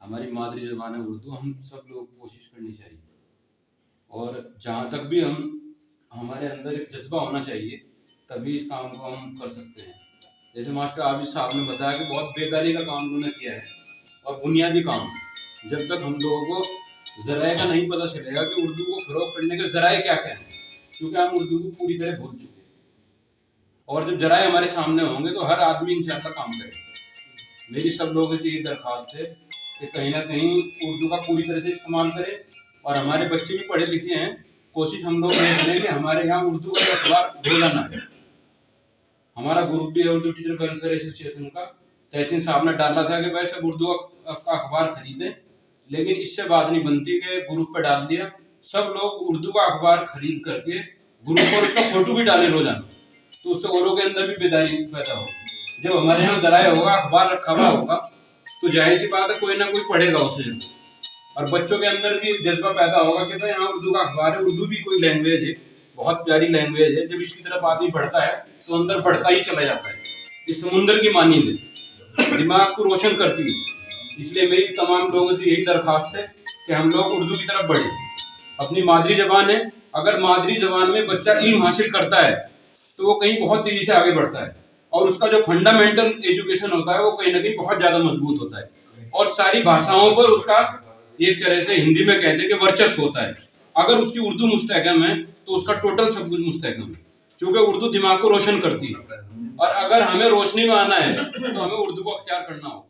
ہماری مادری زبان ہے اردو، ہم سب لوگ کوشش کرنی چاہیے، اور جہاں تک بھی ہمارے اندر ایک جذبہ ہونا چاہیے تبھی اس کام کو ہم کر سکتے ہیں. جیسے ماسٹر عابد صاحب نے بتایا کہ بہت بیداری کا کام انہوں نے کیا ہے، اور بنیادی کام. جب تک ہم لوگوں کو ذرائع کا نہیں پتہ چلے گا کہ اردو کو فروغ کرنے کے ذرائع کیا کیا ہیں، کیونکہ ہم اردو کو پوری طرح بھول چکے ہیں. اور جب ذرائع ہمارے سامنے ہوں گے تو ہر آدمی انشاءاللہ کام کرے گا. میری سب لوگوں سے یہ درخواست ہے کہ کہیں نہ کہیں اردو کا پوری طرح سے استعمال کریں، اور ہمارے بچے بھی پڑھے لکھے ہیں، کوشش ہم لوگ یہ کریں کہ ہمارے یہاں اردو کا اخبار بھولا نہ ہے. ہمارا گروپ بھی ہے اردو ٹیچر ویلفیئر ایسوسیشن کا، تحسین صاحب نے ڈالا تھا کہ بھائی سب اردو کا اخبار خریدیں، لیکن اس سے بات نہیں بنتی کہ گروپ پہ ڈال دیا. سب لوگ اردو کا اخبار خرید کر کے گروپ پر اس کا فوٹو بھی ڈالیں روزانہ، تو اس سے اوروں کے اندر بھی بیداری پیدا ہو. جب ہمارے یہاں ذرائع ہوگا، اخبار رکھا ہوا ہوگا، تو ظاہر سی بات ہے کوئی نہ کوئی پڑھے گا اسے، اور بچوں کے اندر بھی جذبہ پیدا ہوگا کہ بھائی یہاں اردو کا اخبار ہے. اردو بھی کوئی لینگویج ہے، بہت پیاری لینگویج ہے. جب اس کی طرف آدمی بڑھتا ہے تو اندر بڑھتا ہی چلا جاتا ہے. اس سمندر کی مانند ہے، دماغ کو روشن کرتی ہے. اس لیے میری تمام لوگوں سے یہی درخواست ہے کہ ہم لوگ اردو کی طرف بڑھیں. اپنی مادری زبان ہے، اگر مادری زبان میں بچہ علم حاصل کرتا ہے تو وہ کہیں بہت تیزی سے آگے بڑھتا ہے، اور اس کا جو فنڈامنٹل ایجوکیشن ہوتا ہے وہ کہیں نہ کہیں بہت زیادہ مضبوط ہوتا ہے، اور ساری بھاشاؤں پر اس کا ایک طرح سے ہندی میں کہتے ہیں کہ ورچسو ہوتا ہے. اگر اس کی اردو مستحکم ہے تو اس کا ٹوٹل سب کچھ مستحکم ہے، کیونکہ اردو دماغ کو روشن کرتی ہے. اور اگر ہمیں روشنی میں آنا ہے تو ہمیں اردو کو اختیار کرنا ہوگا.